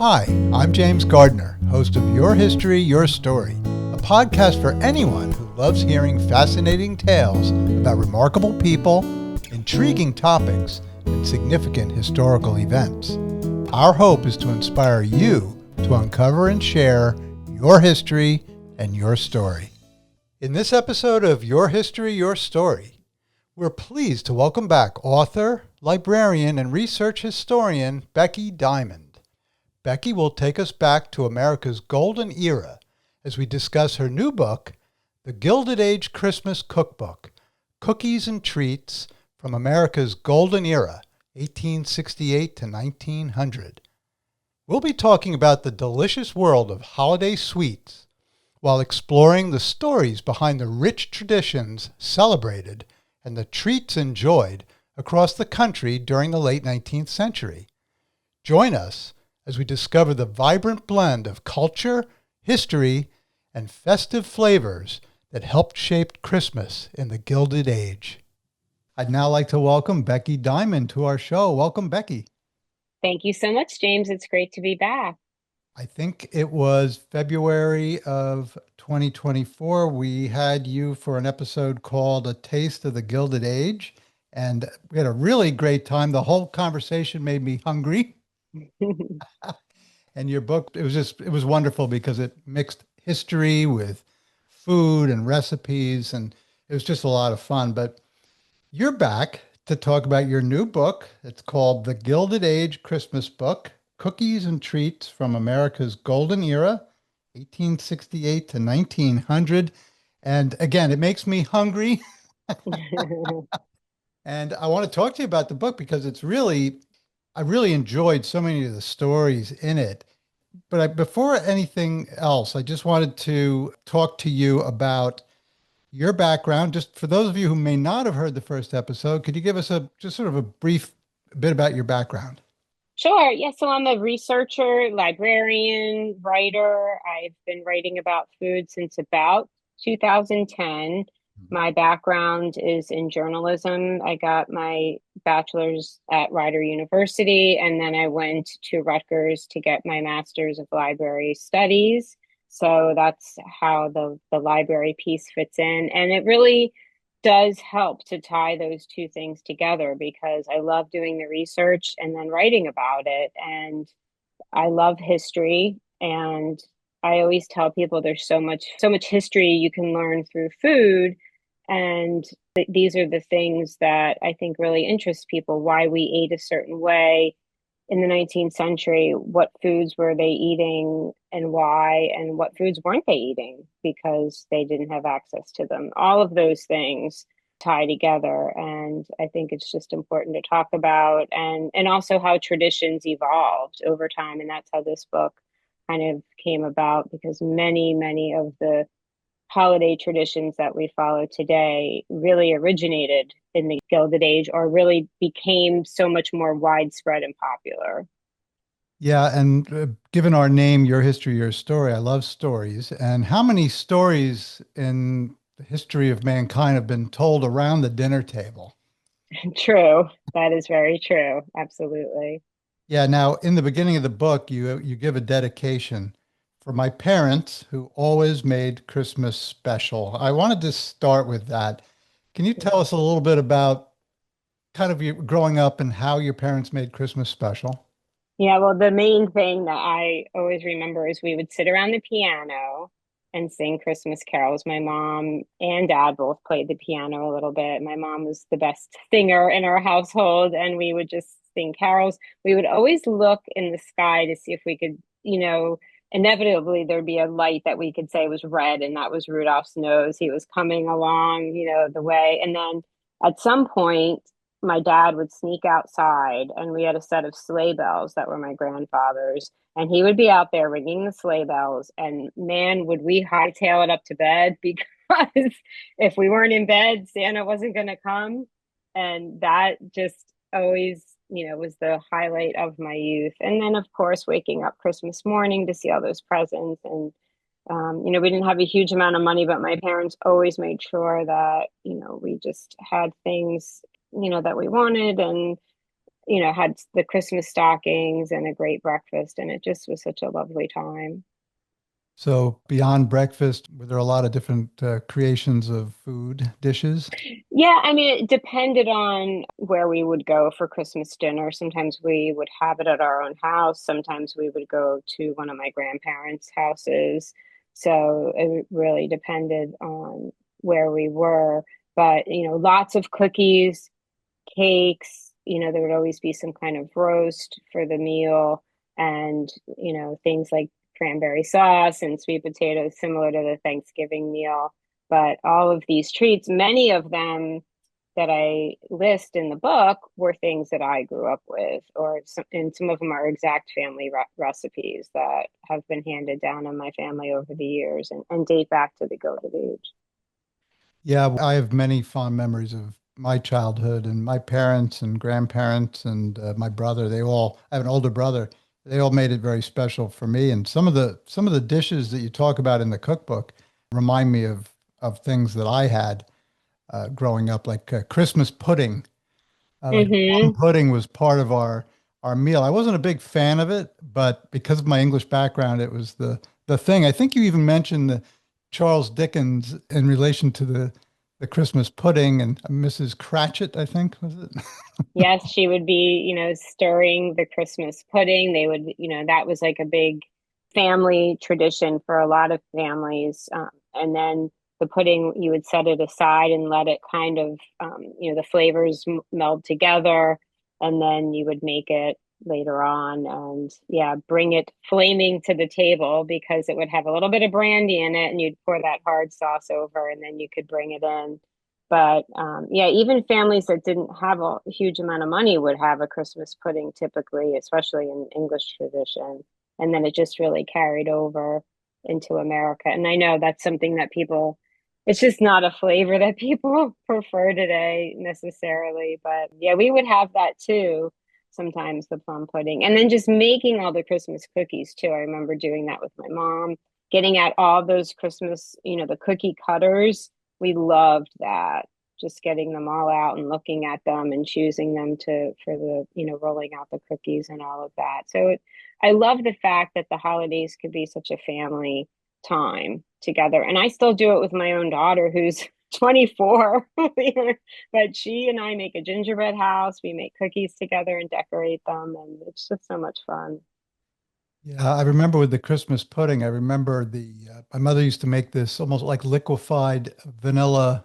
Hi, I'm James Gardner, host of Your History, Your Story, a podcast for anyone who loves hearing fascinating tales about remarkable people, intriguing topics, and significant historical events. Our hope is to inspire you to uncover and share your history and your story. In this episode of Your History, Your Story, we're pleased to welcome back author, librarian, and research historian Becky Diamond. Becky will take us back to America's golden era as we discuss her new book, The Gilded Age Christmas Cookbook, Cookies and Treats from America's Golden Era, 1868 to 1900. We'll be talking about the delicious world of holiday sweets while exploring the stories behind the rich traditions celebrated and the treats enjoyed across the country during the late 19th century. Join us as we discover the vibrant blend of culture, history, and festive flavors that helped shape Christmas in the Gilded Age. I'd now like to welcome Becky Diamond to our show. Welcome, Becky. Thank you so much, James. It's great to be back. I think it was February of 2024. We had you for an episode called A Taste of the Gilded Age, and we had a really great time. The whole conversation made me hungry. And your book, it was wonderful because it mixed history with food and recipes, and it was just a lot of fun. But you're back to talk about your new book. It's called The Gilded Age Christmas Book, Cookies and Treats from America's Golden Era, 1868 to 1900. And again, it makes me hungry. And I want to talk to you about the book because I really enjoyed so many of the stories in it. But before anything else, I just wanted to talk to you about your background. Just for those of you who may not have heard the first episode, could you give us just sort of a brief bit about your background? Sure. Yeah. So I'm a researcher, librarian, writer. I've been writing about food since about 2010. My background is in journalism. I got my bachelor's at Rider University, and then I went to Rutgers to get my master's of library studies. So that's how the library piece fits in. And it really does help to tie those two things together because I love doing the research and then writing about it. And I love history. And I always tell people there's so much history you can learn through food. And these are the things that I think really interest people, why we ate a certain way in the 19th century, what foods were they eating and why, and what foods weren't they eating because they didn't have access to them. All of those things tie together. And I think it's just important to talk about and also how traditions evolved over time. And that's how this book kind of came about because many of the holiday traditions that we follow today really originated in the Gilded Age or really became so much more widespread and popular. Yeah, and given our name, Your History, Your Story, I love stories. And how many stories in the history of mankind have been told around the dinner table? True. That is very true. Absolutely. Yeah, now in the beginning of the book, you give a dedication for my parents who always made Christmas special. I wanted to start with that. Can you tell us a little bit about kind of you growing up and how your parents made Christmas special? Yeah, well, the main thing that I always remember is we would sit around the piano and sing Christmas carols. My mom and dad both played the piano a little bit. My mom was the best singer in our household, and we would just sing carols. We would always look in the sky to see if we could, inevitably there'd be a light that we could say was red, and that was Rudolph's nose. He was coming along, the way. And then at some point, my dad would sneak outside and we had a set of sleigh bells that were my grandfather's and he would be out there ringing the sleigh bells and man would we hightail it up to bed because if we weren't in bed Santa wasn't going to come and that just always was the highlight of my youth and then of course waking up Christmas morning to see all those presents and we didn't have a huge amount of money, but my parents always made sure that, we just had things, that we wanted. And had the Christmas stockings and a great breakfast, and it just was such a lovely time. So beyond breakfast, were there a lot of different creations of food dishes? Yeah, I mean, it depended on where we would go for Christmas dinner. Sometimes we would have it at our own house. Sometimes we would go to one of my grandparents' houses. So it really depended on where we were. But, lots of cookies, cakes, there would always be some kind of roast for the meal and, things like cranberry sauce and sweet potatoes, similar to the Thanksgiving meal. But all of these treats, many of them that I list in the book were things that I grew up with, and some of them are exact family recipes that have been handed down in my family over the years and date back to the Gilded Age. Yeah, I have many fond memories of my childhood and my parents and grandparents and my brother. I have an older brother. They all made it very special for me. And some of the dishes that you talk about in the cookbook remind me of things that I had growing up, like Christmas pudding. Like plum Mm-hmm. pudding was part of our meal. I wasn't a big fan of it, but because of my English background, it was the thing. I think you even mentioned the Charles Dickens in relation to the Christmas pudding and Mrs. Cratchit, I think, was it? Yes, she would be, stirring the Christmas pudding. They would, that was like a big family tradition for a lot of families. And then the pudding, you would set it aside and let it kind of, the flavors meld together. And then you would make it later on and, yeah, bring it flaming to the table because it would have a little bit of brandy in it and you'd pour that hard sauce over and then you could bring it in. But yeah, even families that didn't have a huge amount of money would have a Christmas pudding typically, especially in English tradition. And then it just really carried over into America. And I know that's something that it's just not a flavor that people prefer today necessarily. But yeah, we would have that too, sometimes the plum pudding. And then just making all the Christmas cookies too. I remember doing that with my mom, getting out all those Christmas, the cookie cutters. We loved that, just getting them all out and looking at them and choosing them for the, rolling out the cookies and all of that. I love the fact that the holidays could be such a family time together. And I still do it with my own daughter who's 24. But she and I make a gingerbread house. We make cookies together and decorate them. And it's just so much fun. Yeah, I remember with the Christmas pudding, I remember my mother used to make this almost like liquefied vanilla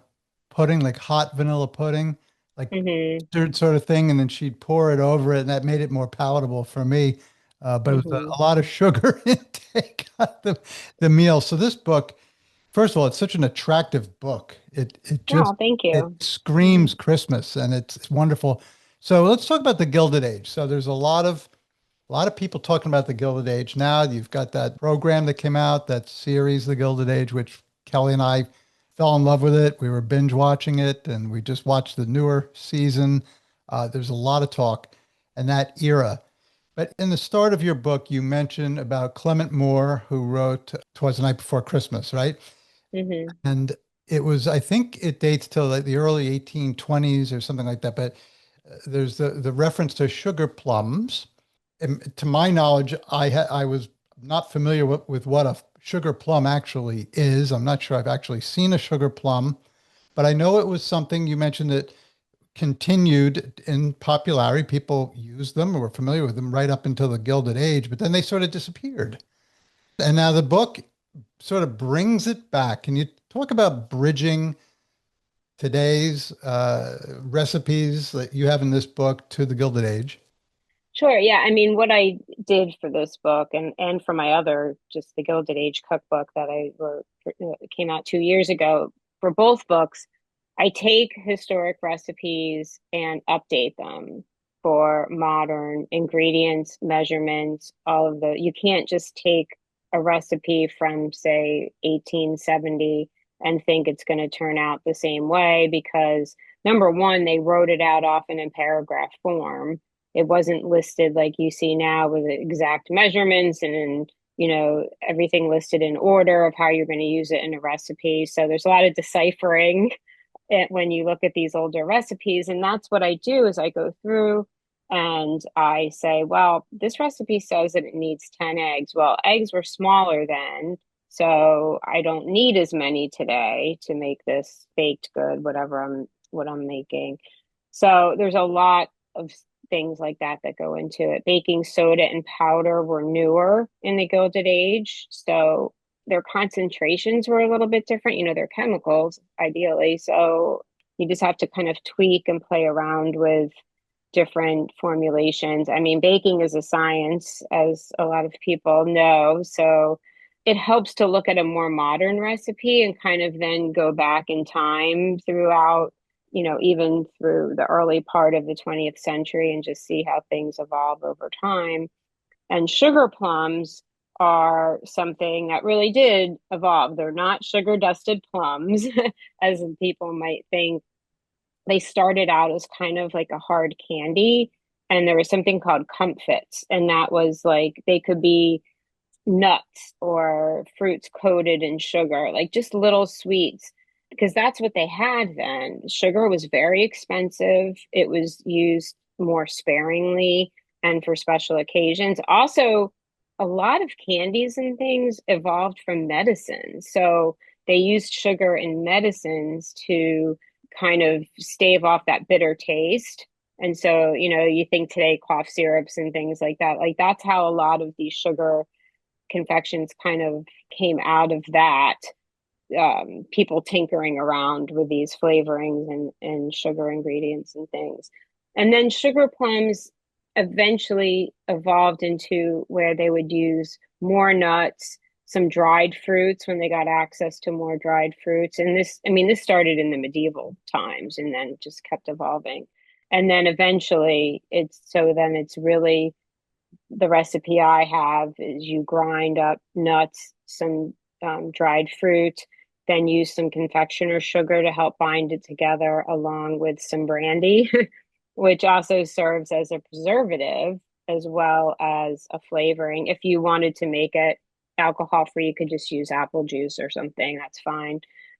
pudding, like hot vanilla pudding, like Hmm. custard sort of thing, and then she'd pour it over it, and that made it more palatable for me. But it was Hmm. a lot of sugar intake on the meal. So this book, first of all, it's such an attractive book. Oh, thank It you. screams Christmas, and it's wonderful. So let's talk about the Gilded Age. So there's a lot of people talking about the Gilded Age now. You've got that program that came out, that series, The Gilded Age, which Kelly and I fell in love with it. We were binge watching it, and we just watched the newer season. There's a lot of talk in that era. But in the start of your book, you mentioned about Clement Moore, who wrote "Twas the Night Before Christmas," right? Hmm. And it was, I think it dates till like the early 1820s or something like that. But there's the reference to sugar plums. And to my knowledge, I was not familiar with what a sugar plum actually is. I'm not sure I've actually seen a sugar plum, but I know it was something you mentioned that continued in popularity. People used them or were familiar with them right up until the Gilded Age, but then they sort of disappeared. And now the book sort of brings it back. Can you talk about bridging today's recipes that you have in this book to the Gilded Age? Sure. Yeah. I mean, what I did for this book and for my other, just the Gilded Age cookbook that came out 2 years ago, for both books, I take historic recipes and update them for modern ingredients, measurements, you can't just take a recipe from, say, 1870 and think it's going to turn out the same way because number one, they wrote it out often in paragraph form. It wasn't listed like you see now with the exact measurements and everything listed in order of how you're going to use it in a recipe. So there's a lot of deciphering when you look at these older recipes. And that's what I do is I go through And I say, well, this recipe says that it needs 10 eggs. Well, eggs were smaller then, so I don't need as many today to make this baked good, whatever what I'm making. So there's a lot of things like that that go into it. Baking soda and powder were newer in the Gilded Age, so their concentrations were a little bit different. They're chemicals, ideally. So you just have to kind of tweak and play around with different formulations. I mean, baking is a science, as a lot of people know. So it helps to look at a more modern recipe and kind of then go back in time throughout, even through the early part of the 20th century and just see how things evolve over time. And sugar plums are something that really did evolve. They're not sugar dusted plums, as people might think. They started out as kind of like a hard candy, and there was something called comfits, and that was like they could be nuts or fruits coated in sugar, like just little sweets, because that's what they had then. Sugar was very expensive. It was used more sparingly and for special occasions. Also, a lot of candies and things evolved from medicine. So they used sugar in medicines to kind of stave off that bitter taste. And so, you think today cough syrups and things like that, like that's how a lot of these sugar confections kind of came out of that. People tinkering around with these flavorings and sugar ingredients and things. And then sugar plums eventually evolved into where they would use more nuts, some dried fruits when they got access to more dried fruits. And this started in the medieval times and then just kept evolving. And then eventually it's really the recipe I have is you grind up nuts, some dried fruit, then use some confectioner sugar to help bind it together, along with some brandy, which also serves as a preservative as well as a flavoring. If you wanted to make it alcohol free, you could just use apple juice or something. That's fine.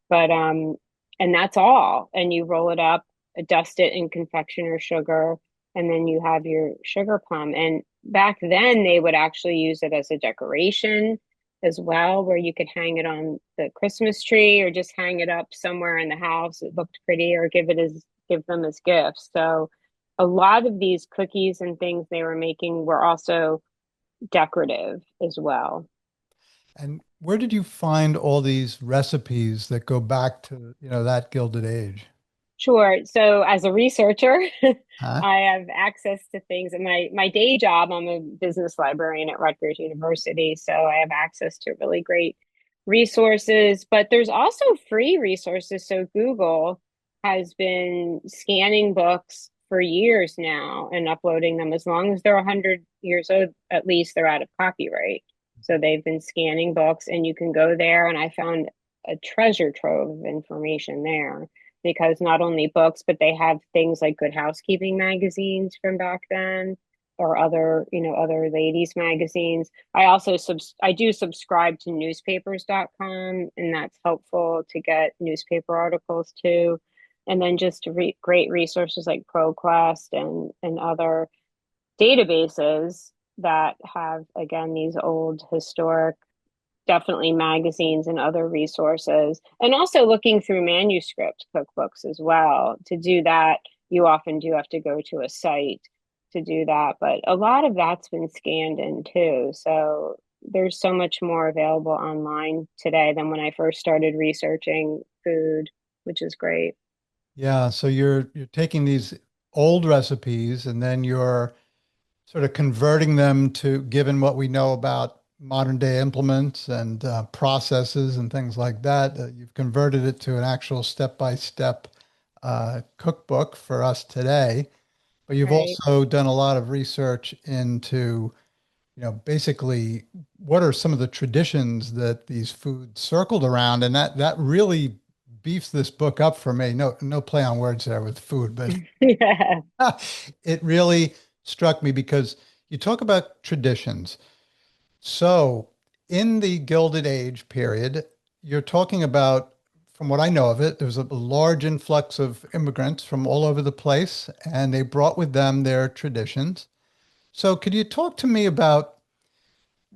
But and that's all. And you roll it up, dust it in confectioner sugar, and then you have your sugar plum. And back then they would actually use it as a decoration as well, where you could hang it on the Christmas tree or just hang it up somewhere in the house. It looked pretty, or give them as gifts. So a lot of these cookies and things they were making were also decorative as well. And where did you find all these recipes that go back to, that Gilded Age? Sure. So as a researcher, Huh? I have access to things. In my day job, I'm a business librarian at Rutgers University, so I have access to really great resources, but there's also free resources. So Google has been scanning books for years now and uploading them. As long as they're 100 years old, at least they're out of copyright. So they've been scanning books, and you can go there, and I found a treasure trove of information there, because not only books, but they have things like Good Housekeeping magazines from back then, or other ladies magazines. I do subscribe to newspapers.com, and that's helpful to get newspaper articles too. And then just great resources like ProQuest and other databases that have, again, these old historic, definitely magazines and other resources, and also looking through manuscript cookbooks as well. To do that, you often do have to go to a site to do that, but a lot of that's been scanned in too. So there's so much more available online today than when I first started researching food, which is great. Yeah, so you're taking these old recipes and then you're sort of converting them to, given what we know about modern day implements and processes and things like that, you've converted it to an actual step-by-step cookbook for us today. But you've Right. also done a lot of research into, basically what are some of the traditions that these foods circled around, and that really beefs this book up for me. No play on words there with food, but Yeah. it really struck me because you talk about traditions. So in the Gilded Age period, you're talking about from what I know of it, there was a large influx of immigrants from all over the place, and they brought with them their traditions. So, could you talk to me about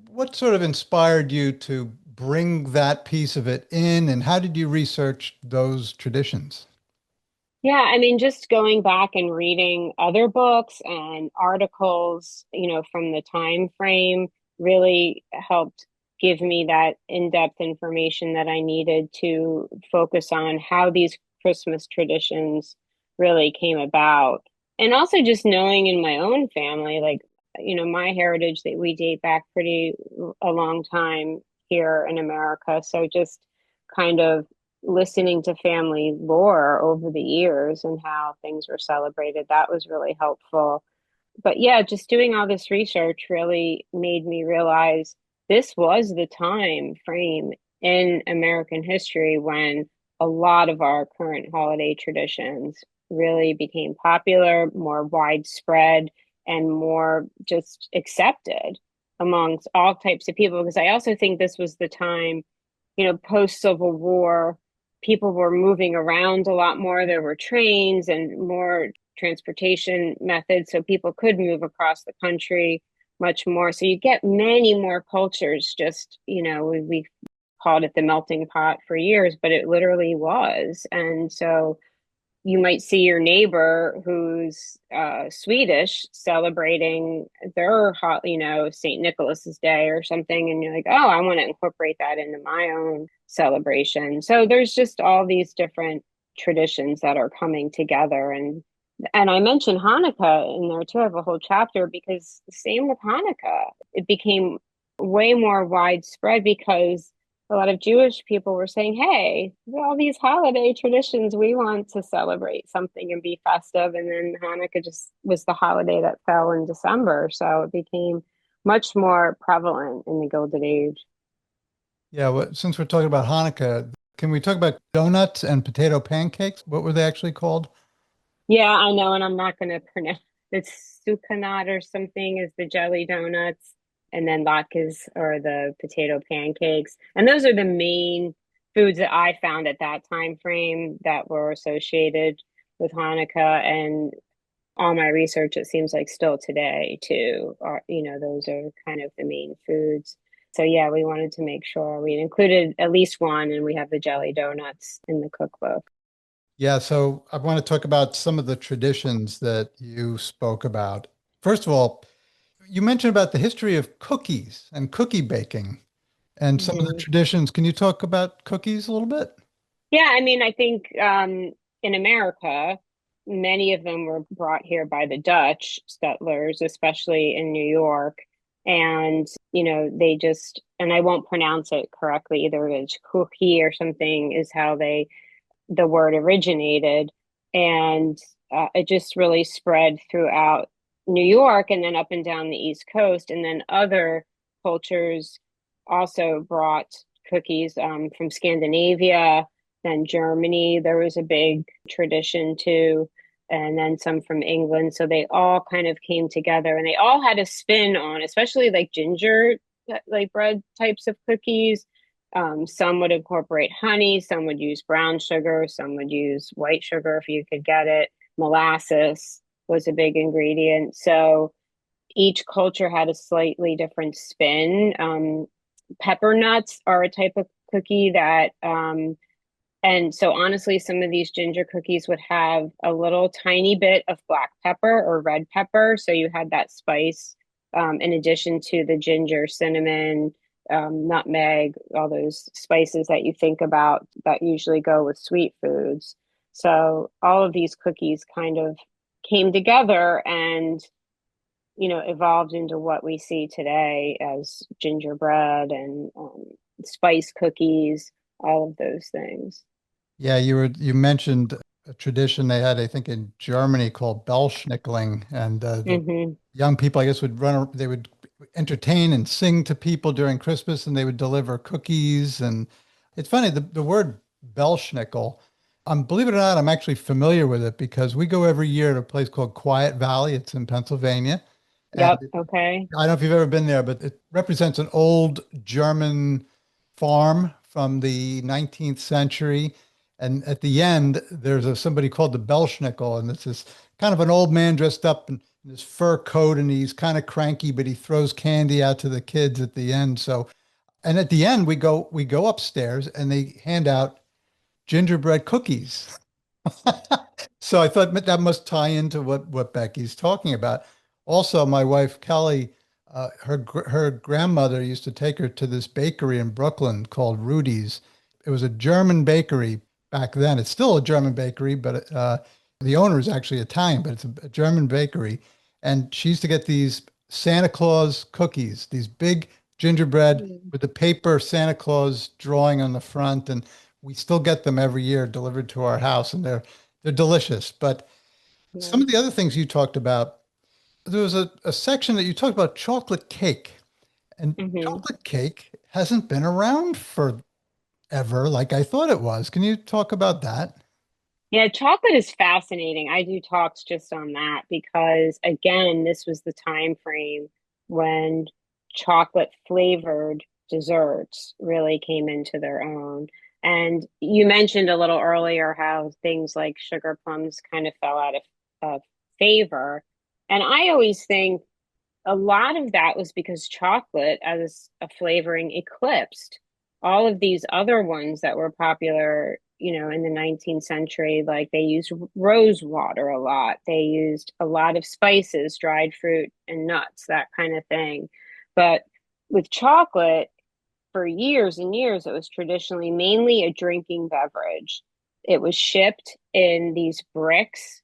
what sort of inspired you to bring that piece of it in, and how did you research those traditions? Yeah, I mean, just going back and reading other books and articles, from the time frame really helped give me that in-depth information that I needed to focus on how these Christmas traditions really came about. And also just knowing in my own family, like, my heritage that we date back pretty a long time here in America. So just kind of listening to family lore over the years and how things were celebrated, that was really helpful. But yeah, just doing all this research really made me realize this was the time frame in American history when a lot of our current holiday traditions really became popular, more widespread, and more just accepted amongst all types of people. Because I also think this was the time, post Civil War, people were moving around a lot more. There were trains and more transportation methods, so people could move across the country much more. So you get many more cultures. Just, we called it the melting pot for years, but it literally was. And so you might see your neighbor who's Swedish celebrating their St. Nicholas's Day or something, and you're like, oh, I want to incorporate that into my own celebration. So there's just all these different traditions that are coming together, and I mentioned Hanukkah in there too. I have a whole chapter because same with Hanukkah, it became way more widespread because a lot of Jewish people were saying, hey, all these holiday traditions, we want to celebrate something and be festive. And then Hanukkah just was the holiday that fell in December. So it became much more prevalent in the Gilded Age. Yeah, well, since we're talking about Hanukkah, can we talk about donuts and potato pancakes? What were they actually called? Yeah, I know. And I'm not going to pronounce it's sucanat or something is the jelly donuts. And then latkes are the potato pancakes. And those are the main foods that I found at that time frame that were associated with Hanukkah. And all my research, it seems like still today too, are, those are kind of the main foods. So yeah, we wanted to make sure we included at least one, and we have the jelly donuts in the cookbook. Yeah, so I want to talk about some of the traditions that you spoke about. First of all, you mentioned about the history of cookies and cookie baking and some of the Mhm. traditions. Can you talk about cookies a little bit? Yeah, I mean, I think in America, many of them were brought here by the Dutch settlers, especially in New York. And, they just, and I won't pronounce it correctly either, it's cookie or something is how the word originated. And it just really spread throughout New York and then up and down the East Coast. And then other cultures also brought cookies from Scandinavia, then Germany. There was a big tradition too, and then some from England. So they all kind of came together and they all had a spin on, especially like ginger, like bread types of cookies. Some would incorporate honey, some would use brown sugar, some would use white sugar if you could get it. Molasses was a big ingredient. So each culture had a slightly different spin. Pepper nuts are a type of cookie that, and so honestly, some of these ginger cookies would have a little tiny bit of black pepper or red pepper. So you had that spice in addition to the ginger, cinnamon, nutmeg, all those spices that you think about that usually go with sweet foods. So all of these cookies kind of came together and evolved into what we see today as gingerbread and spice cookies, all of those things. Yeah, you mentioned a tradition they had, I think, in Germany called Belschnickeling, and the Hmm. young people, I guess, they would entertain and sing to people during Christmas, and they would deliver cookies. And it's funny, the word Belschnickel, believe it or not, I'm actually familiar with it because we go every year to a place called Quiet Valley. It's in Pennsylvania. And Yep. Okay. I don't know if you've ever been there, but it represents an old German farm from the 19th century. And at the end, there's somebody called the Belschnickel, and it's this kind of an old man dressed up in his fur coat, and he's kind of cranky, but he throws candy out to the kids at the end. So, and at the end, we go upstairs, and they hand out gingerbread cookies. So I thought that must tie into what Becky's talking about. Also, my wife Kelly, her grandmother used to take her to this bakery in Brooklyn called Rudy's. It was a German bakery back then. It's still a German bakery, but the owner is actually Italian, but it's a German bakery. And she used to get these Santa Claus cookies, these big gingerbread Mm. with the paper Santa Claus drawing on the front, and we still get them every year delivered to our house, and they're delicious. But some Yeah. of the other things you talked about, there was a section that you talked about chocolate cake, and Hmm. chocolate cake hasn't been around forever like I thought it was. Can you talk about that? Yeah, chocolate is fascinating. I do talks just on that because again, this was the time frame when chocolate flavored desserts really came into their own. And you mentioned a little earlier how things like sugar plums kind of fell out of favor. And I always think a lot of that was because chocolate as a flavoring eclipsed all of these other ones that were popular, in the 19th century. Like they used rose water a lot. They used a lot of spices, dried fruit and nuts, that kind of thing. But with chocolate, for years and years, it was traditionally mainly a drinking beverage. It was shipped in these bricks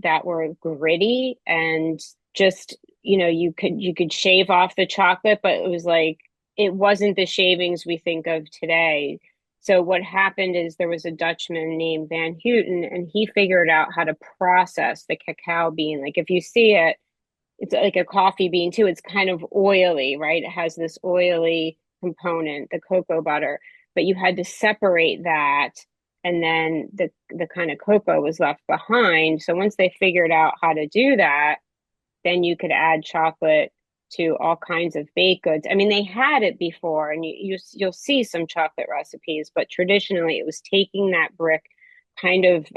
that were gritty and just, you could shave off the chocolate, but it was like it wasn't the shavings we think of today. So what happened is there was a Dutchman named Van Houten, and he figured out how to process the cacao bean. Like if you see it, it's like a coffee bean too. It's kind of oily, right? It has this oily component, the cocoa butter, but you had to separate that, and then the kind of cocoa was left behind. So once they figured out how to do that, then you could add chocolate to all kinds of baked goods. I mean, they had it before, and you'll see some chocolate recipes, but traditionally it was taking that brick, kind of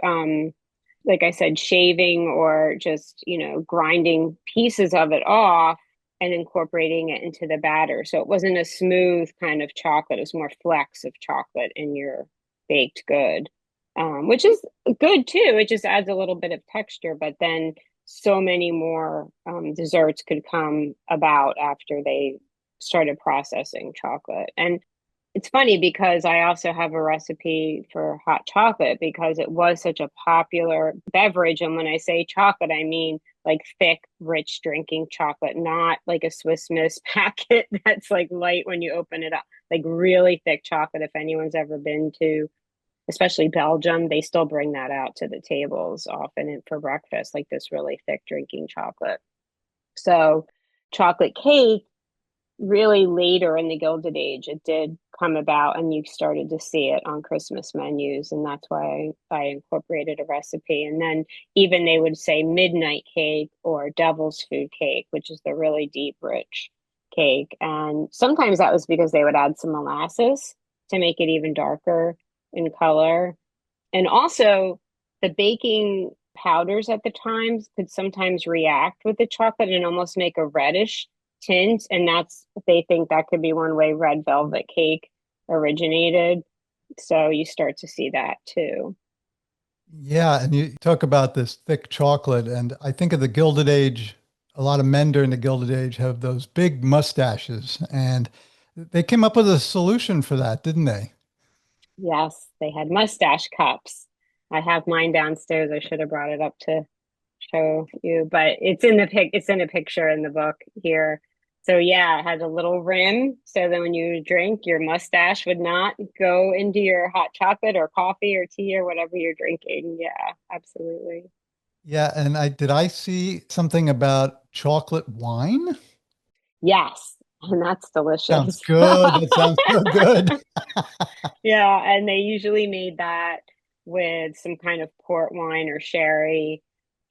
like I said, shaving or just grinding pieces of it off and incorporating it into the batter. So it wasn't a smooth kind of chocolate; it was more flecks of chocolate in your baked good, which is good too. It just adds a little bit of texture, but then so many more desserts could come about after they started processing chocolate. And it's funny because I also have a recipe for hot chocolate because it was such a popular beverage. And when I say chocolate, I mean like thick, rich drinking chocolate, not like a Swiss Miss packet that's like light when you open it up, like really thick chocolate. If anyone's ever been to especially Belgium, they still bring that out to the tables often for breakfast, like this really thick drinking chocolate. So, chocolate cake, really later in the Gilded Age, it did come about, and you started to see it on Christmas menus. And that's why I incorporated a recipe. And then, even they would say midnight cake or devil's food cake, which is the really deep, rich cake. And sometimes that was because they would add some molasses to make it even darker in color. And also, the baking powders at the times could sometimes react with the chocolate and almost make a reddish tint. And they think that could be one way red velvet cake originated. So you start to see that too. Yeah, and you talk about this thick chocolate, and I think of the Gilded Age. A lot of men during the Gilded Age have those big mustaches, and they came up with a solution for that, didn't they? Yes, they had mustache cups. I have mine downstairs. I should have brought it up to show you, but it's in a picture in the book here. So yeah, it has a little rim so that when you drink, your mustache would not go into your hot chocolate or coffee or tea or whatever you're drinking. Yeah, absolutely. Yeah, and I see something about chocolate wine? Yes, and that's Sounds delicious. good. That sounds so good. Yeah, and they usually made that with some kind of port wine or sherry,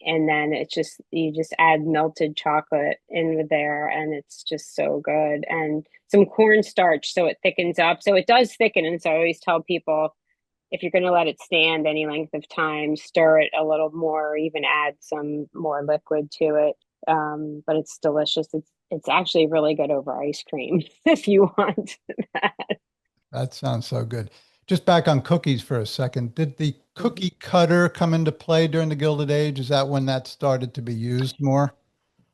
and then it's just you just add melted chocolate in with there, and it's just so good. And some cornstarch so it thickens up. So it does thicken, and so I always tell people if you're going to let it stand any length of time, stir it a little more, or even add some more liquid to it. But it's delicious. It's actually really good over ice cream if you want that. That sounds so good. Just back on cookies for a second. Did the cookie cutter come into play during the Gilded Age? Is that when that started to be used more?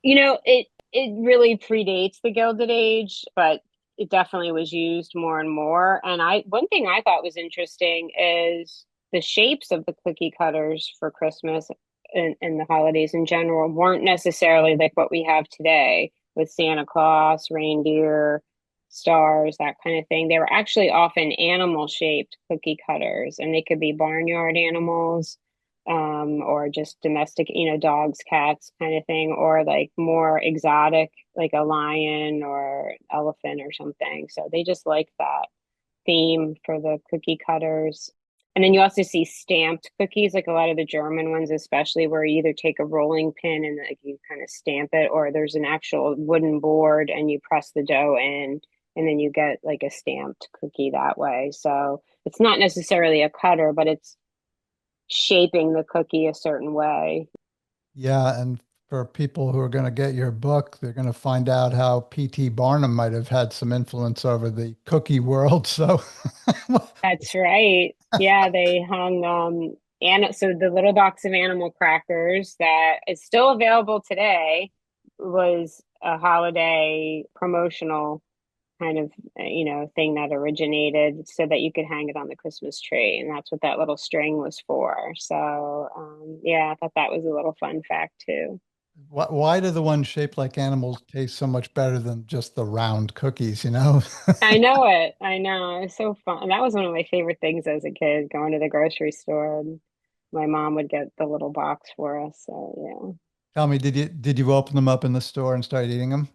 It really predates the Gilded Age, but it definitely was used more and more. And I one thing I thought was interesting is the shapes of the cookie cutters for Christmas and the holidays in general weren't necessarily like what we have today with Santa Claus, reindeer, stars, that kind of thing. They were actually often animal shaped cookie cutters, and they could be barnyard animals, or just domestic, dogs, cats kind of thing, or like more exotic, like a lion or elephant or something. So they just like that theme for the cookie cutters. And then you also see stamped cookies, like a lot of the German ones, especially, where you either take a rolling pin and like you kind of stamp it, or there's an actual wooden board and you press the dough in, and then you get like a stamped cookie that way. So it's not necessarily a cutter, but it's shaping the cookie a certain way. Yeah, and for people who are going to get your book, they're going to find out how P.T. Barnum might have had some influence over the cookie world. So, That's right. Yeah, they hung and so the little box of animal crackers that is still available today was a holiday promotional kind of thing that originated so that you could hang it on the Christmas tree, and that's what that little string was for. So yeah, I thought that was a little fun fact too. why do the ones shaped like animals taste so much better than just the round cookies, you know? I know it. I know. It's so fun. That was one of my favorite things as a kid, going to the grocery store, and my mom would get the little box for us. So Tell me, did you open them up in the store and start eating them?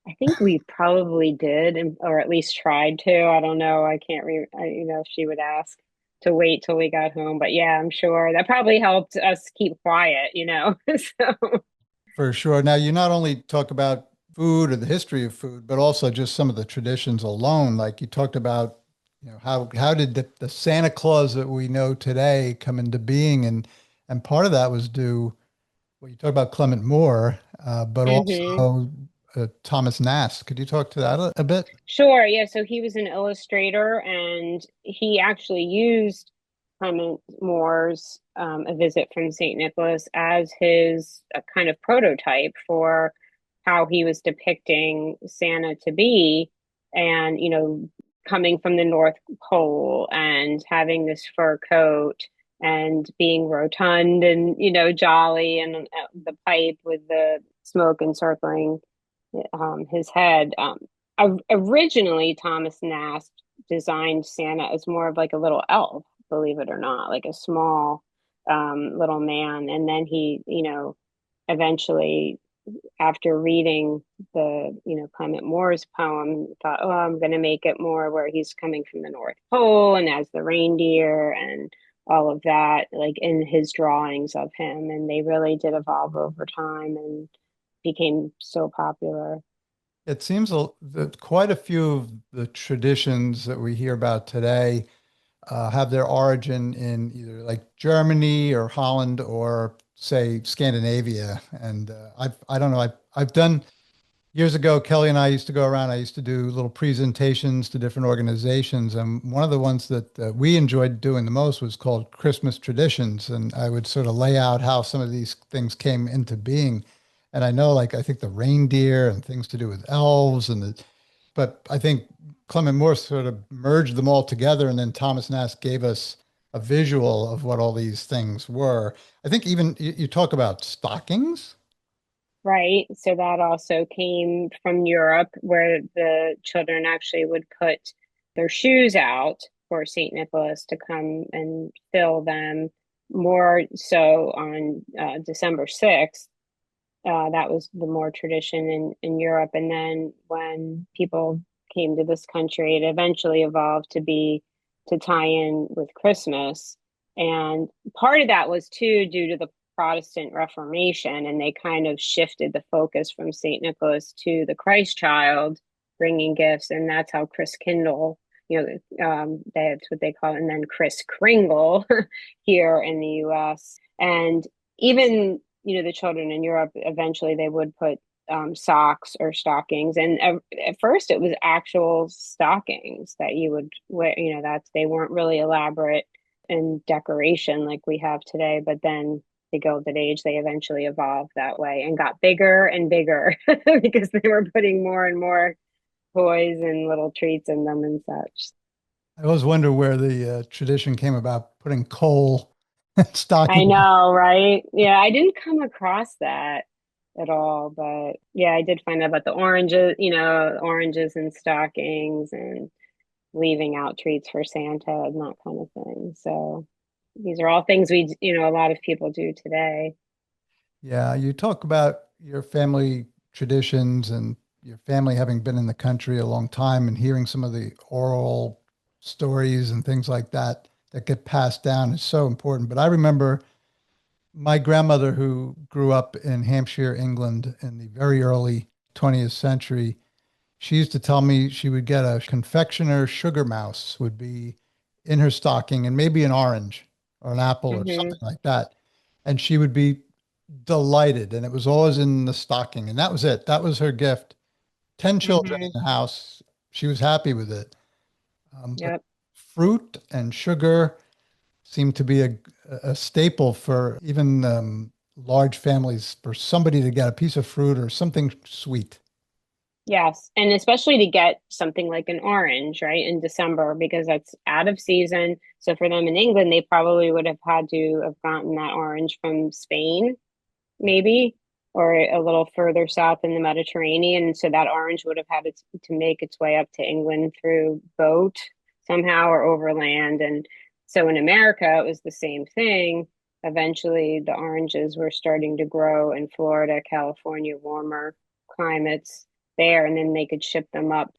yeah, I think we probably did, or at least tried to. I don't know. I can't if she would ask to wait till we got home, but yeah, I'm sure that probably helped us keep quiet. So. For sure. Now, you not only talk about food or the history of food, but also just some of the traditions alone. Like you talked about, how did the Santa Claus that we know today come into being, and part of that was due. Well, you talk about Clement Moore, but hmm also Thomas Nast. Could you talk to that a bit? Sure, yeah. So he was an illustrator, and he actually used Clement Moore's A Visit from St. Nicholas as his kind of prototype for how he was depicting Santa to be, and coming from the North Pole and having this fur coat and being rotund and jolly, and the pipe with the smoke encircling his head. Originally, Thomas Nast designed Santa as more of like a little elf, believe it or not, like a small little man. And then he, eventually, after reading the, Clement Moore's poem, thought, oh, I'm going to make it more where he's coming from the North Pole and as the reindeer and all of that, like in his drawings of him. And they really did evolve over time and became so popular. It seems that quite a few of the traditions that we hear about today have their origin in either like Germany or Holland or say Scandinavia. And I don't know. I've done years ago. Kelly and I used to go around. I used to do little presentations to different organizations, and one of the ones that we enjoyed doing the most was called Christmas traditions. And I would sort of lay out how some of these things came into being. And I know, like I think the reindeer and things to do with elves but I think Clement Moore sort of merged them all together, and then Thomas Nast gave us a visual of what all these things were. I think even you talk about stockings. Right. So that also came from Europe, where the children actually would put their shoes out for St. Nicholas to come and fill them, more so on December 6th. That was the more tradition in Europe. And then when people came to this country, it eventually evolved to tie in with Christmas. And part of that was too due to the Protestant Reformation, and they kind of shifted the focus from St. Nicholas to the Christ child bringing gifts. And that's how Chris Kindle That's what they call it. And then Kris Kringle here in the US. And even, the children in Europe, eventually they would put socks or stockings. And at first it was actual stockings that you would wear, they weren't really elaborate in decoration like we have today. But then the Gilded Age, they eventually evolved that way and got bigger and bigger because they were putting more and more toys and little treats in them and such. I always wonder where the tradition came about putting coal I stocking. know, right? Yeah, I didn't come across that at all, but yeah, I did find out about the oranges, oranges and stockings and leaving out treats for Santa and that kind of thing. So these are all things a lot of people do today. Yeah, you talk about your family traditions and your family having been in the country a long time and hearing some of the oral stories and things like that that get passed down is so important. But I remember my grandmother, who grew up in Hampshire, England, in the very early 20th century, she used to tell me she would get a confectioner sugar mouse would be in her stocking and maybe an orange or an apple or Hmm. something like that. And she would be delighted. And it was always in the stocking. And that was it. That was her gift. 10 children in Hmm. the house. She was happy with it. But Yep. fruit and sugar seem to be a staple for even large families, for somebody to get a piece of fruit or something sweet. Yes. And especially to get something like an orange, right, in December, because that's out of season. So for them in England, they probably would have had to have gotten that orange from Spain, maybe, or a little further south in the Mediterranean. So that orange would have had to make its way up to England through boat somehow or overland. And so in America, it was the same thing. Eventually, the oranges were starting to grow in Florida, California, warmer climates there, and then they could ship them up,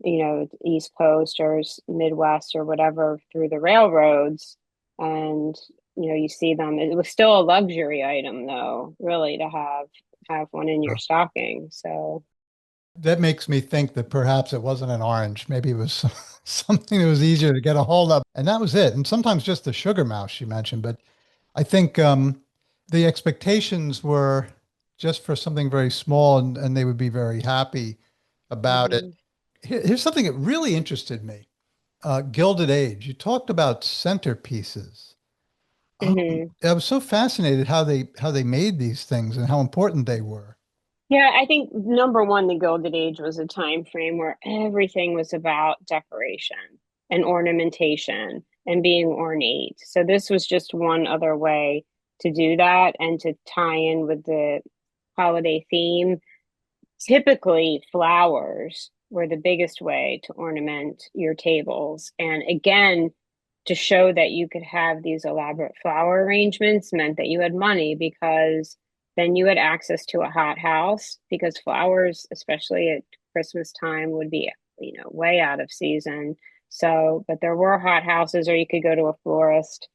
East Coast or Midwest or whatever through the railroads. And you see them. It was still a luxury item, though, really, to have one in your stocking. So, That makes me think that perhaps it wasn't an orange. Maybe it was something that was easier to get a hold of. And that was it. And sometimes just the sugar mouse you mentioned. But I think the expectations were just for something very small and they would be very happy about it. mhm, Here's something that really interested me. Gilded Age. You talked about centerpieces. mhm. I was so fascinated how they made these things and how important they were. Yeah, I think number one, the Gilded Age was a time frame where everything was about decoration and ornamentation and being ornate. So this was just one other way to do that and to tie in with the holiday theme. Typically, flowers were the biggest way to ornament your tables. And again, to show that you could have these elaborate flower arrangements meant that you had money because then you had access to a hot house because flowers, especially at Christmas time, would be, way out of season. So, but there were hot houses, or you could go to a florist,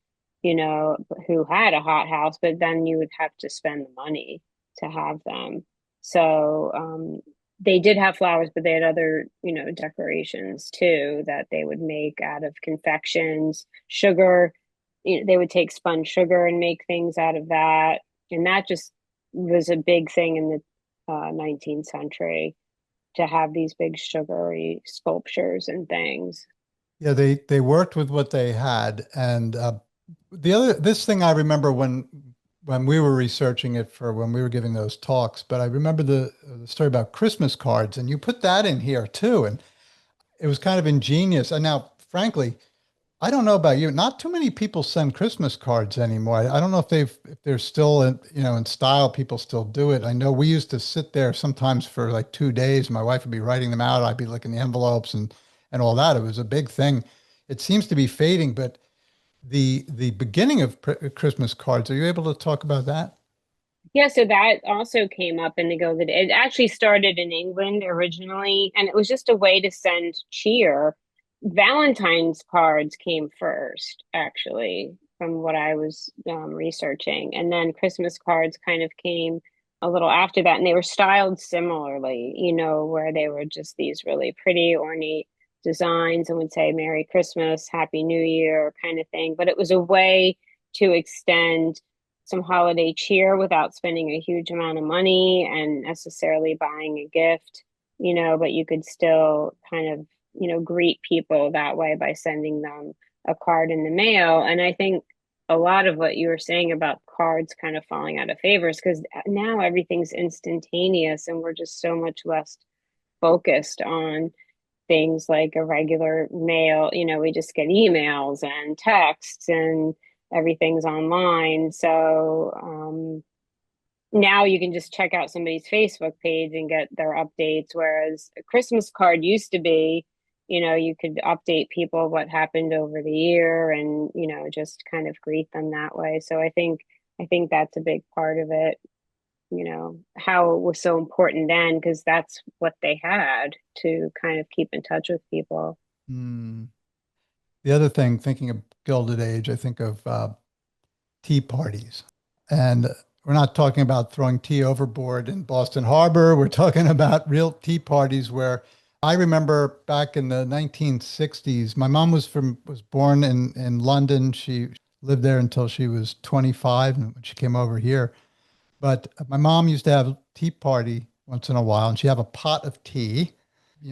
who had a hot house, but then you would have to spend the money to have them. So, they did have flowers, but they had other, decorations too that they would make out of confections, sugar. They would take spun sugar and make things out of that. And that just was a big thing in the 19th century to have these big sugary sculptures and things. Yeah, they worked with what they had, and this thing I remember when we were researching it for when we were giving those talks. But I remember the story about Christmas cards, and you put that in here too, and it was kind of ingenious. And now, frankly, I don't know about you. Not too many people send Christmas cards anymore. I don't know if they're still in style. People still do it. I know we used to sit there sometimes for like 2 days. My wife would be writing them out. I'd be looking the envelopes and all that. It was a big thing. It seems to be fading, but the beginning of Christmas cards. Are you able to talk about that? Yeah, so that also came up in the Gilded. It actually started in England originally, and it was just a way to send cheer. Valentine's cards came first, actually, from what I was researching, and then Christmas cards kind of came a little after that, and they were styled similarly, where they were just these really pretty ornate designs and would say Merry Christmas, Happy New Year kind of thing. But it was a way to extend some holiday cheer without spending a huge amount of money and necessarily buying a gift, but you could still kind of, greet people that way by sending them a card in the mail. And I think a lot of what you were saying about cards kind of falling out of favors because now everything's instantaneous and we're just so much less focused on things like a regular mail. We just get emails and texts and everything's online. So now you can just check out somebody's Facebook page and get their updates. Whereas a Christmas card used to be, you could update people what happened over the year and, just kind of greet them that way. So I think that's a big part of it, how it was so important then, because that's what they had to kind of keep in touch with people. Mm. The other thing, thinking of Gilded Age, I think of tea parties. And we're not talking about throwing tea overboard in Boston Harbor. We're talking about real tea parties where I remember back in the 1960s, my mom was born in London. She lived there until she was 25 and when she came over here. But my mom used to have a tea party once in a while, and she'd have a pot of tea.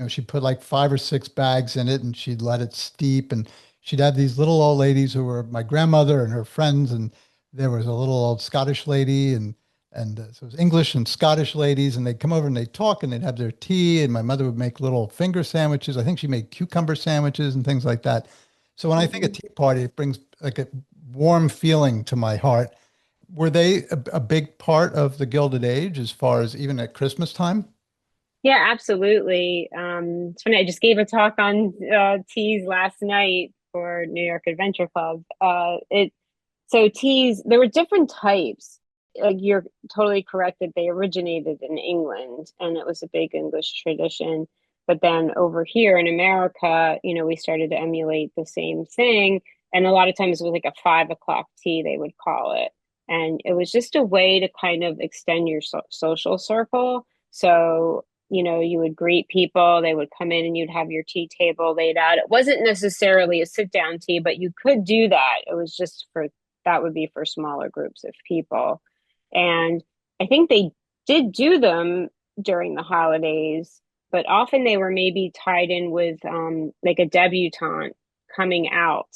She'd put like 5 or 6 bags in it, and she'd let it steep. And she'd have these little old ladies who were my grandmother and her friends, and there was a little old Scottish lady, and so it was English and Scottish ladies, and they'd come over and they'd talk, and they'd have their tea, and my mother would make little finger sandwiches. I think she made cucumber sandwiches and things like that. So when I think of Mhm. tea party, it brings like a warm feeling to my heart. Were they a big part of the Gilded Age as far as even at Christmas time? Yeah, absolutely. It's funny. I just gave a talk on teas last night for New York Adventure Club. So teas, there were different types. Like you're totally correct that they originated in England and it was a big English tradition. But then over here in America, we started to emulate the same thing. And a lot of times it was like a 5 o'clock tea, they would call it. And it was just a way to kind of extend your social circle. So, you would greet people, they would come in and you'd have your tea table laid out. It wasn't necessarily a sit down tea, but you could do that. It was just for that would be for smaller groups of people. And I think they did do them during the holidays, but often they were maybe tied in with like a debutante coming out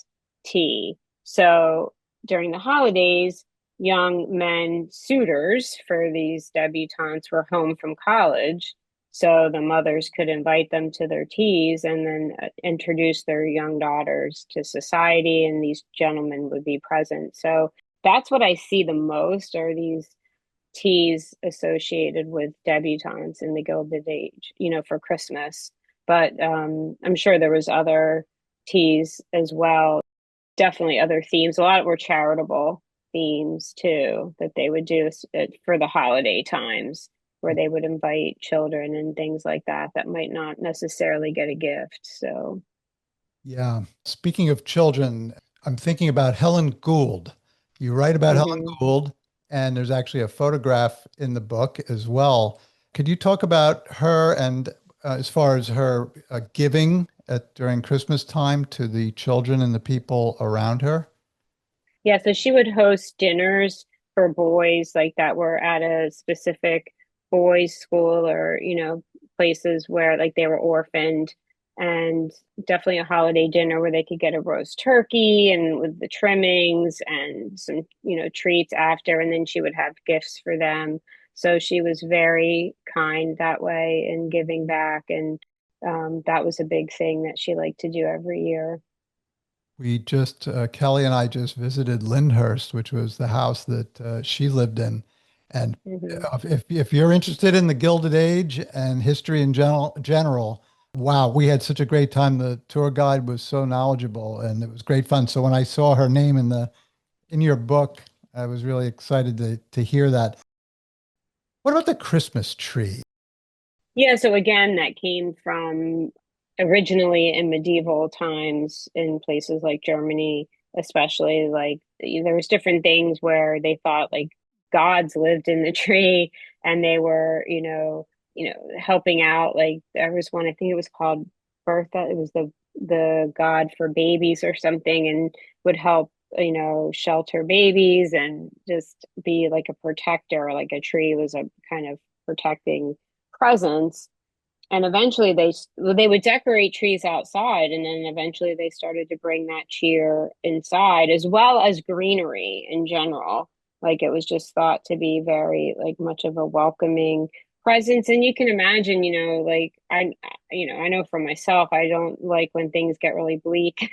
tea. So during the holidays, young men suitors for these debutantes were home from college. So the mothers could invite them to their teas and then introduce their young daughters to society, and these gentlemen would be present. So that's what I see the most are these teas associated with debutantes in the Gilded Age, for Christmas. But I'm sure there was other teas as well. Definitely other themes. A lot were charitable themes too that they would do for the holiday times where they would invite children and things like that that might not necessarily get a gift. So, Yeah. Speaking of children, I'm thinking about Helen Gould. You write about Helen mhm. Gould, and there's actually a photograph in the book as well. Could you talk about her and as far as her giving during Christmas time to the children and the people around her? Yeah, so she would host dinners for boys like that were at a specific boys' school or, places where like they were orphaned, and definitely a holiday dinner where they could get a roast turkey and with the trimmings and some, treats after, and then she would have gifts for them. So she was very kind that way and giving back. And that was a big thing that she liked to do every year. Kelly and I just visited Lyndhurst, which was the house that she lived in. And Hmm. if you're interested in the Gilded Age and history in general, wow, we had such a great time. The tour guide was so knowledgeable and it was great fun. So when I saw her name in your book, I was really excited to hear that. What about the Christmas tree? Yeah, so again, that came from originally in medieval times in places like Germany, especially like there was different things where they thought like gods lived in the tree and they were, helping out. Like there was one, I think it was called Bertha. It was the god for babies or something, and would help, shelter babies and just be like a protector. Like a tree was a kind of protecting presence. And eventually they would decorate trees outside, and then eventually they started to bring that cheer inside, as well as greenery in general. Like it was just thought to be very like much of a welcoming presence. And you can imagine, like I know for myself, I don't like when things get really bleak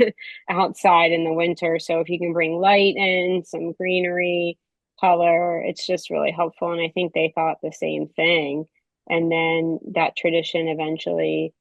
outside in the winter. So if you can bring light in, some greenery, color, it's just really helpful. And I think they thought the same thing. And then that tradition eventually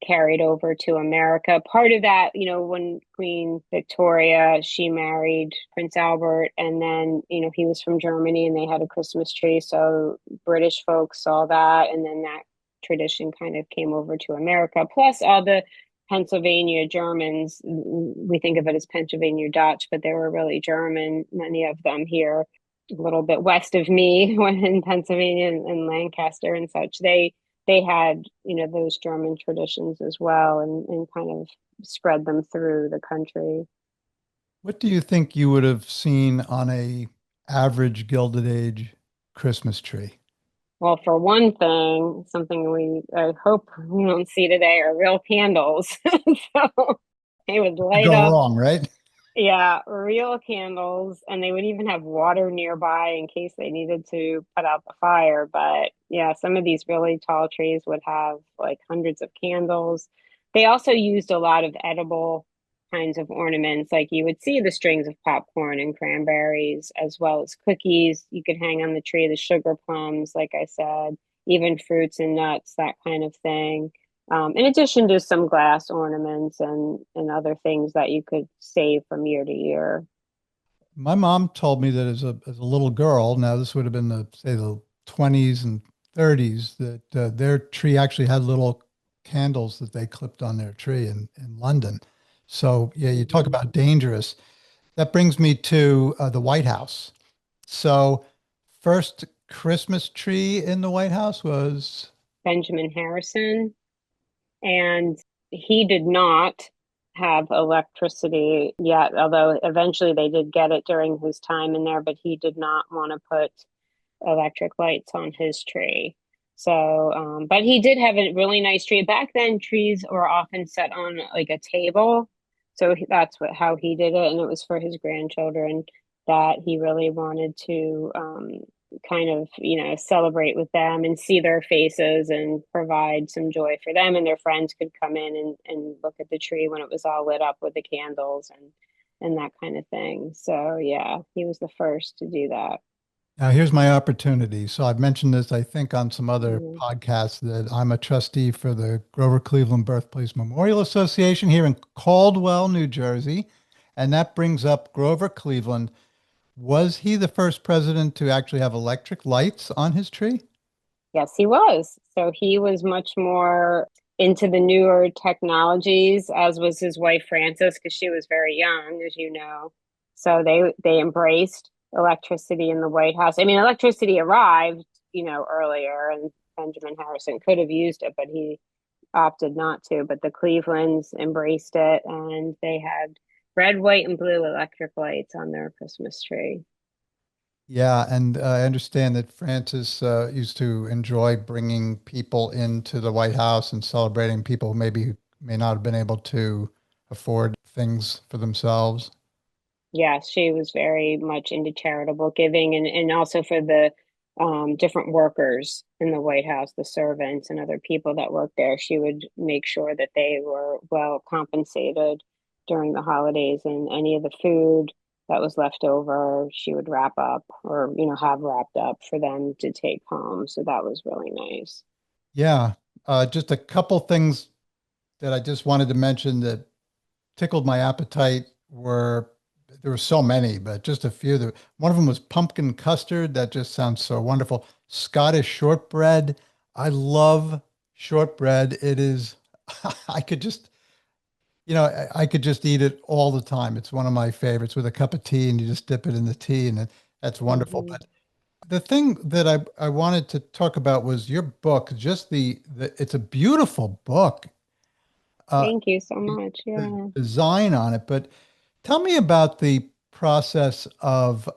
carried over to America. Part of that, when Queen Victoria, she married Prince Albert, and then, he was from Germany and they had a Christmas tree. So British folks saw that, and then that tradition kind of came over to America. Plus, all the Pennsylvania Germans, we think of it as Pennsylvania Dutch, but they were really German, many of them here a little bit west of me when in Pennsylvania and Lancaster and such. They had, those German traditions as well, and kind of spread them through the country. What do you think you would have seen on a average Gilded Age Christmas tree? Well, for one thing, something I hope we don't see today are real candles. So they would Could light go up. wrong, right? Yeah, real candles, and they would even have water nearby in case they needed to put out the fire. But yeah, some of these really tall trees would have like hundreds of candles. They also used a lot of edible kinds of ornaments, like you would see the strings of popcorn and cranberries, as well as cookies you could hang on the tree, the sugar plums, like I said, even fruits and nuts, that kind of thing. In addition to some glass ornaments and other things that you could save from year to year. My mom told me that as a little girl, now this would have been the 20s and 30s, that their tree actually had little candles that they clipped on their tree in London. So yeah, you talk Mhm. about dangerous. That brings me to the White House. So first Christmas tree in the White House was Benjamin Harrison, and he did not have electricity yet, although eventually they did get it during his time in there, but he did not want to put electric lights on his tree. So, but he did have a really nice tree. Back then, trees were often set on like a table. So that's how he did it. And it was for his grandchildren that he really wanted to kind of, celebrate with them and see their faces and provide some joy for them. And their friends could come in and look at the tree when it was all lit up with the candles and that kind of thing. So, yeah, he was the first to do that. now here's my opportunity. So I've mentioned this, I think, on some other Mhm. podcasts that I'm a trustee for the Grover Cleveland Birthplace Memorial Association here in Caldwell, New Jersey. And that brings up Grover Cleveland. Was he the first president to actually have electric lights on his tree? Yes, he was. So he was much more into the newer technologies, as was his wife Frances, because she was very young, as you know. So they embraced electricity in the White House. I mean, electricity arrived, earlier, and Benjamin Harrison could have used it, but he opted not to. But the Clevelands embraced it, and they had red, white, and blue electric lights on their Christmas tree. Yeah, and I understand that Francis used to enjoy bringing people into the White House and celebrating people who maybe may not have been able to afford things for themselves. Yes, she was very much into charitable giving, and also for the different workers in the White House, the servants and other people that worked there. She would make sure that they were well compensated during the holidays, and any of the food that was left over, she would wrap up or, have wrapped up for them to take home. So that was really nice. Yeah, just a couple things that I just wanted to mention that tickled my appetite were there were so many, but just a few. One of them was pumpkin custard. That just sounds so wonderful. Scottish shortbread. I love shortbread. It is, I could just, I could just eat it all the time. It's one of my favorites with a cup of tea and you just dip it in the tea and that's wonderful. Hmm. But the thing that I wanted to talk about was your book, just it's a beautiful book. Thank you so The, much. the Yeah. design on it. But tell me about the process of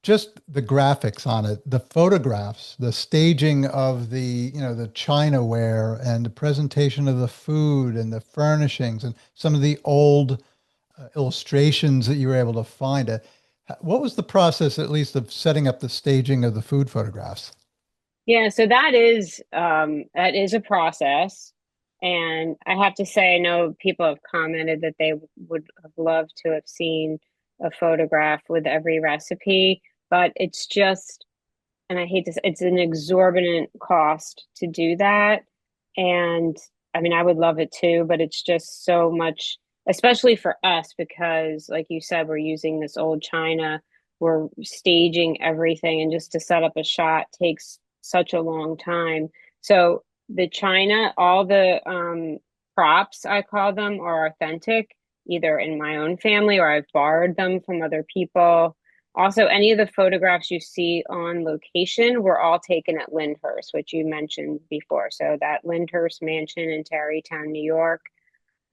just the graphics on it, the photographs, the staging of the chinaware and the presentation of the food and the furnishings and some of the old illustrations that you were able to find. What was the process, at least, of setting up the staging of the food photographs? Yeah, so that is a process. And I have to say, I know people have commented that they would have loved to have seen a photograph with every recipe, but it's just, and I hate this, it's an exorbitant cost to do that. And I mean, I would love it too, but it's just so much, especially for us, because like you said, we're using this old china, we're staging everything, and just to set up a shot takes such a long time. So the china, all the props, I call them, are authentic, either in my own family or I've borrowed them from other people. Also, any of the photographs you see on location were all taken at Lyndhurst, which you mentioned before. So that Lyndhurst mansion in Tarrytown, New York,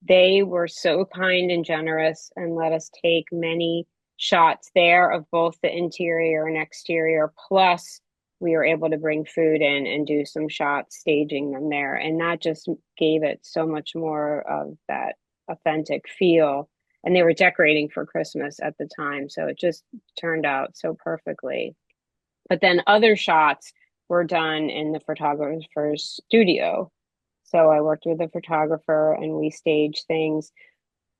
they were so kind and generous and let us take many shots there of both the interior and exterior. Plus, we were able to bring food in and do some shots staging them there. And that just gave it so much more of that authentic feel. And they were decorating for Christmas at the time. So it just turned out so perfectly. But then other shots were done in the photographer's studio. So I worked with a photographer and we staged things.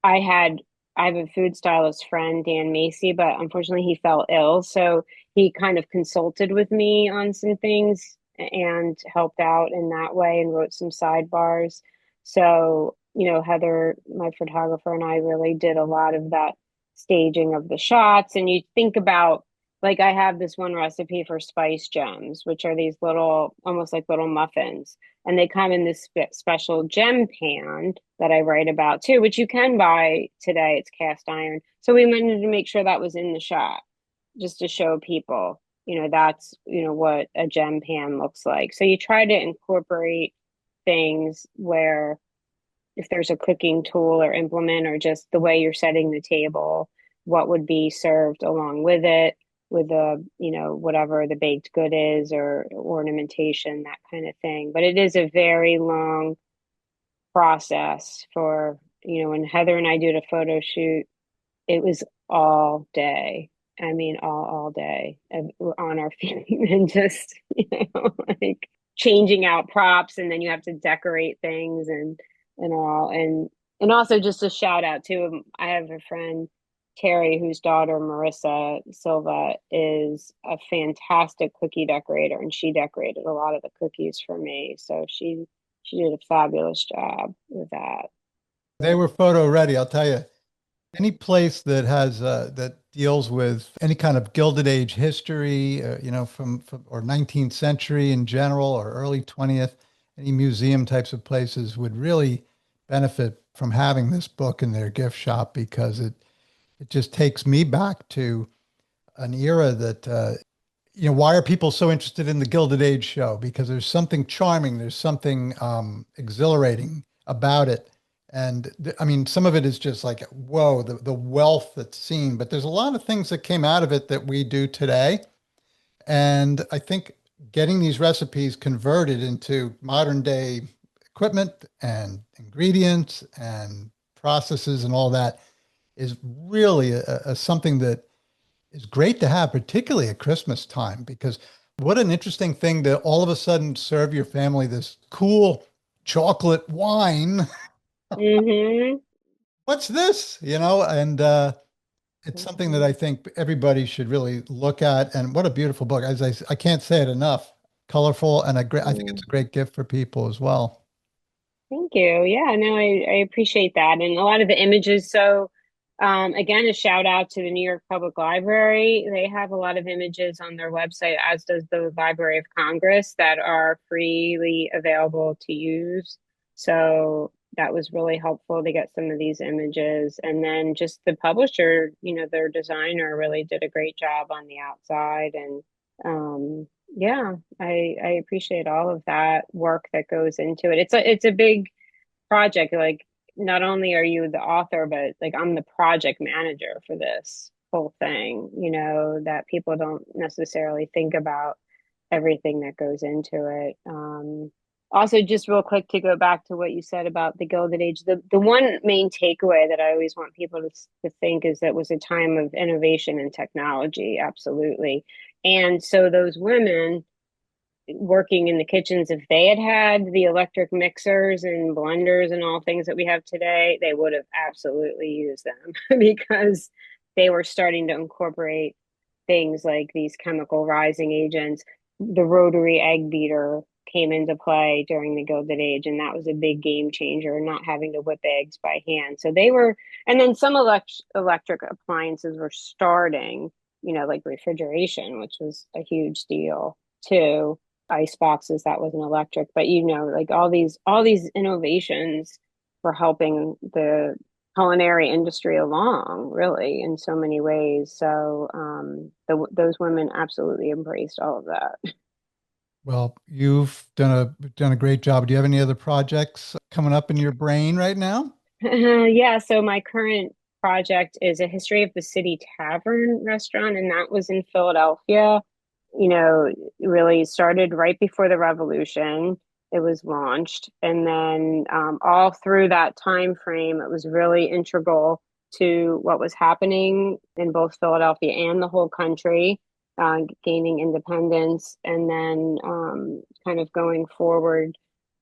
I had I have a food stylist friend, Dan Macy, but unfortunately he fell ill. So he kind of consulted with me on some things and helped out in that way and wrote some sidebars. So, Heather, my photographer, and I really did a lot of that staging of the shots. And you think about, like, I have this one recipe for spice gems, which are these little, almost like little muffins, and they come in this special gem pan that I write about too, which you can buy today. It's cast iron. So we wanted to make sure that was in the shot just to show people, that's, what a gem pan looks like. So you try to incorporate things where if there's a cooking tool or implement or just the way you're setting the table, what would be served along with it, with the, whatever the baked good is or ornamentation, that kind of thing. But it is a very long process for, when Heather and I did a photo shoot, it was all day. I mean, all day on our feet and just, like changing out props, and then you have to decorate things and all. And also just a shout out to, I have a friend, Terry, whose daughter Marissa Silva is a fantastic cookie decorator, and she decorated a lot of the cookies for me. So she did a fabulous job with that. They were photo ready, I'll tell you. Any place that has that deals with any kind of Gilded Age history, from or 19th century in general or early 20th, any museum types of places would really benefit from having this book in their gift shop because it just takes me back to an era that why are people so interested in the Gilded Age show? Because there's something charming, there's something exhilarating about it. And I mean, some of it is just like, whoa, the wealth that's seen, but there's a lot of things that came out of it that we do today. And I think getting these recipes converted into modern day equipment and ingredients and processes and all that is really something that is great to have, particularly at Christmas time, because what an interesting thing to all of a sudden serve your family this cool chocolate wine. Mm-hmm. What's this? And it's something that I think everybody should really look at. And what a beautiful book. I can't say it enough. Colorful and I think it's a great gift for people as well. Thank you. Yeah, no, I appreciate that. And a lot of the images. So, again, a shout out to the New York Public Library. They have a lot of images on their website, as does the Library of Congress, that are freely available to use. So that was really helpful to get some of these images. And then just the publisher, their designer really did a great job on the outside. And yeah, I appreciate all of that work that goes into it. It's a big project, like not only are you the author, but like I'm the project manager for this whole thing, that people don't necessarily think about everything that goes into it. Also, just real quick to go back to what you said about the Gilded Age, the one main takeaway that I always want people to think is that it was a time of innovation and technology, absolutely. And so those women working in the kitchens, if they had had the electric mixers and blenders and all things that we have today, they would have absolutely used them because they were starting to incorporate things like these chemical rising agents. The rotary egg beater came into play during the Gilded Age, and that was a big game changer, not having to whip eggs by hand. So they were, and then some electric appliances were starting, like refrigeration, which was a huge deal too. Ice boxes, that wasn't electric, but like all these innovations were helping the culinary industry along, really, in so many ways. So those women absolutely embraced all of that. Well, you've done a great job. Do you have any other projects coming up in your brain right now? Yeah, so my current project is a history of the City Tavern restaurant, and that was in Philadelphia. Really started right before the revolution. It was launched, and then all through that time frame, it was really integral to what was happening in both Philadelphia and the whole country, gaining independence, and then kind of going forward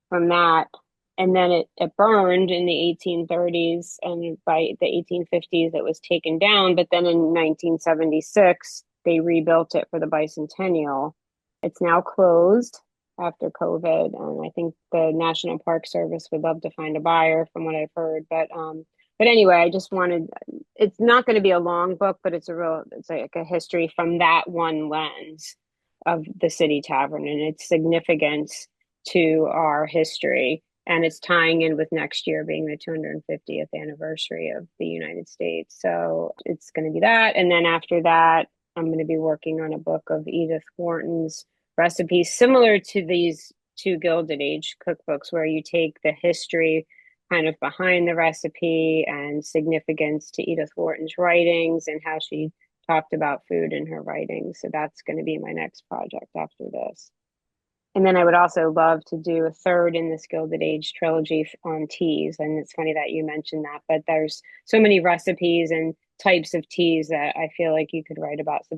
from that. And then it burned in the 1830s, and by the 1850s, it was taken down. But then in 1976, they rebuilt it for the bicentennial. It's now closed after COVID, and I think the National Park Service would love to find a buyer, from what I've heard. But anyway, I just wanted. It's not going to be a long book, but it's like a history from that one lens of the City Tavern and its significance to our history. And it's tying in with next year being the 250th anniversary of the United States. So it's going to be that. And then after that, I'm going to be working on a book of Edith Wharton's recipes, similar to these two Gilded Age cookbooks, where you take the history kind of behind the recipe and significance to Edith Wharton's writings and how she talked about food in her writings. So that's going to be my next project after this. And then I would also love to do a third in this Gilded Age trilogy on teas. And it's funny that you mentioned that, but there's so many recipes and types of teas that I feel like you could write about. So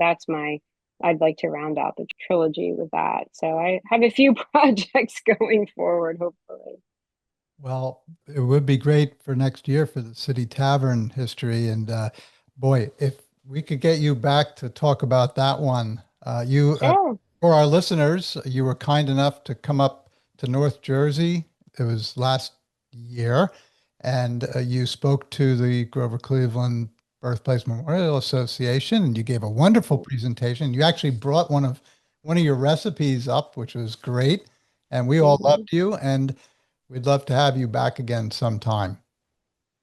I'd like to round out the trilogy with that. So I have a few projects going forward, hopefully. Well, it would be great for next year for the City Tavern history. And boy, if we could get you back to talk about that one, Sure. for our listeners, you were kind enough to come up to North Jersey. It was last year, and you spoke to the Grover Cleveland Birthplace Memorial Association, and you gave a wonderful presentation. You actually brought one of your recipes up, which was great, and we all Mhm. loved you. And we'd love to have you back again sometime.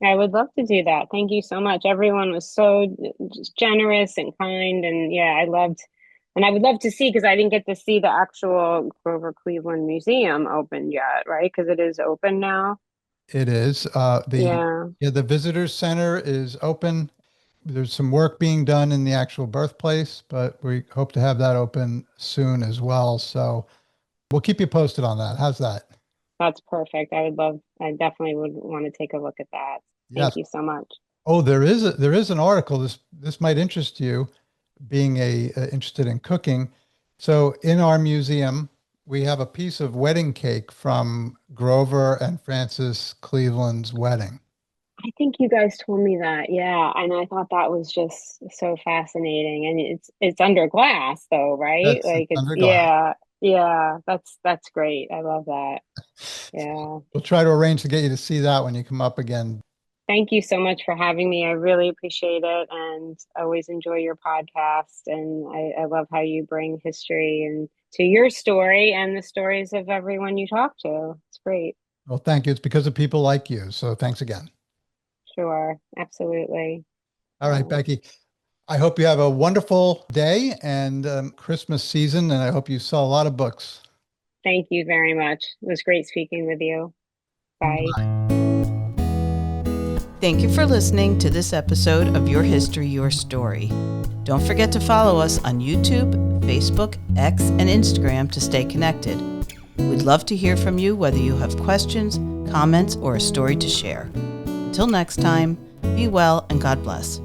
I would love to do that. Thank you so much. Everyone was so just generous and kind. And yeah, and I would love to see, because I didn't get to see the actual Grover Cleveland Museum open yet, right? Because it is open now. It is Yeah, the visitor center is open. There's some work being done in the actual birthplace, but we hope to have that open soon as well. So we'll keep you posted on that. How's that? that's perfect. I definitely would want to take a look at that. Thank Yes. you so much. Oh, there is an article. This might interest you, being interested in cooking. So in our museum, we have a piece of wedding cake from Grover and Frances Cleveland's wedding. I think you guys told me that. Yeah, and I thought that was just so fascinating. And it's under glass though, right? That's Like it's under glass. yeah, yeah, that's great. I love that. So Yeah. we'll try to arrange to get you to see that when you come up again. Thank you so much for having me. I really appreciate it and I always enjoy your podcast. And I love how you bring history and to your story and the stories of everyone you talk to. It's great. Well, thank you. It's because of people like you. So thanks again. Sure. Absolutely. All right, Yeah. Becky. I hope you have a wonderful day and Christmas season, and I hope you sell a lot of books. Thank you very much. It was great speaking with you. Bye. Thank you for listening to this episode of Your History, Your Story. Don't forget to follow us on YouTube, Facebook, X, and Instagram to stay connected. We'd love to hear from you whether you have questions, comments, or a story to share. Until next time, be well and God bless.